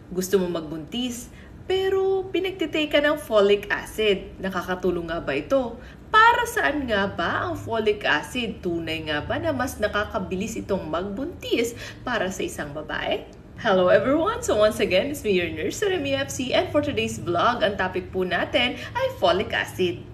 Gusto mo magbuntis, pero pinagtitake ka ng folic acid. Nakakatulong nga ba ito? Para saan nga ba ang folic acid? Tunay nga ba na mas nakakabilis itong magbuntis para sa isang babae? Hello everyone! So once again, it's me, your nurse, Remy FC, and for today's vlog, ang topic po natin ay folic acid.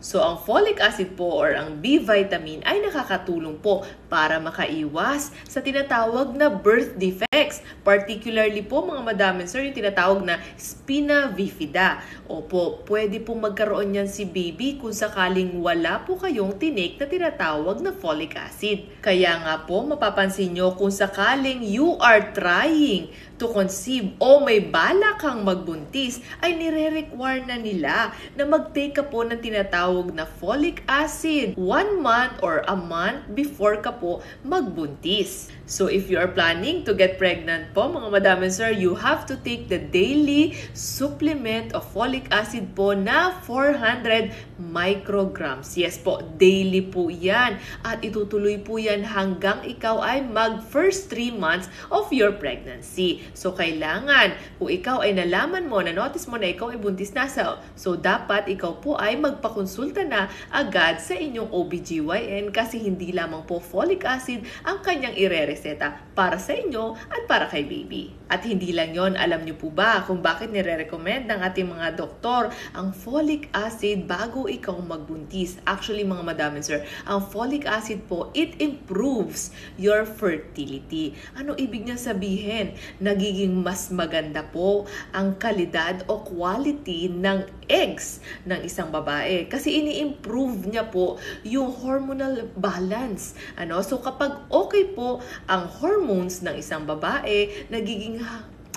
So, ang folic acid po or ang B vitamin ay nakakatulong po para makaiwas sa tinatawag na birth defects. Particularly po mga madam and sir, yung tinatawag na spina bifida. Opo, pwede po magkaroon yan si baby kung sakaling wala po kayong tinake na tinatawag na folic acid. Kaya nga po, mapapansin nyo kung sakaling you are trying to conceive o may bala kang magbuntis, ay nire-require na nila na mag-take ka po ng tinatawag na folic acid 1 month or a month before ka po magbuntis. So if you are planning to get pregnant po mga madam and sir, you have to take the daily supplement of folic acid po na 400 micrograms. Yes po, daily po yan. At itutuloy po yan hanggang ikaw ay mag-first 3 months of your pregnancy. So, kailangan, kung ikaw ay nalaman mo, na-notice mo na ikaw ay buntis na, so dapat ikaw po ay magpakonsulta na agad sa inyong OBGYN kasi hindi lamang po folic acid ang kanyang irereseta para sa inyo at para kay baby. At hindi lang yon, alam niyo po ba kung bakit nire-recommend ng ating mga doktor ang folic acid bago ikaw magbuntis? Actually, mga madam and sir, ang folic acid po, it improves your fertility. Ano ibig niya sabihin? Nagiging mas maganda po ang kalidad o quality ng eggs ng isang babae kasi ini-improve niya po yung hormonal balance. So kapag okay po ang hormones ng isang babae, nagiging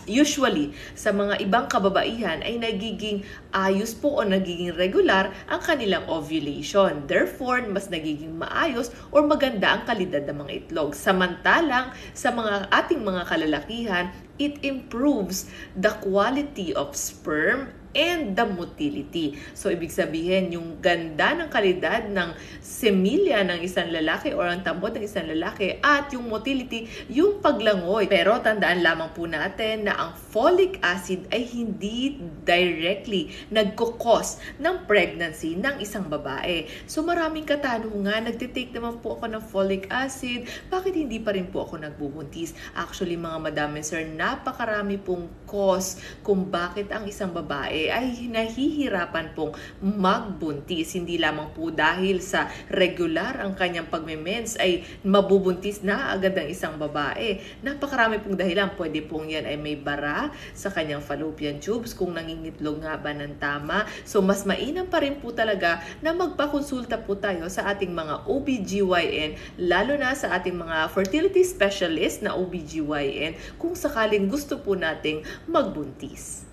usually, sa mga ibang kababaihan ay nagiging ayos po o nagiging regular ang kanilang ovulation. Therefore, mas nagiging maayos o maganda ang kalidad ng mga itlog. Samantalang, sa mga ating mga kalalakihan, it improves the quality of sperm and the motility. So, ibig sabihin, yung ganda ng kalidad ng semilya ng isang lalaki o ang tambot ng isang lalaki at yung motility, yung paglangoy. Pero tandaan lamang po natin na ang folic acid ay hindi directly nagkukos ng pregnancy ng isang babae. So, maraming katanungan, nagtitake naman po ako ng folic acid, bakit hindi pa rin po ako nagbubuntis? Actually, mga madam and sir, napakarami pong cause kung bakit ang isang babae ay nahihirapan pong magbuntis. Hindi lamang po dahil sa regular ang kanyang pagme-mens ay mabubuntis na agad ang isang babae. Napakarami pong dahilan. Pwede pong yan ay may bara sa kanyang fallopian tubes kung nangingitlog nga ba ng tama. So mas mainam pa rin po talaga na magpakonsulta po tayo sa ating mga OBGYN, lalo na sa ating mga fertility specialist na OBGYN kung sakaling gusto po nating magbuntis.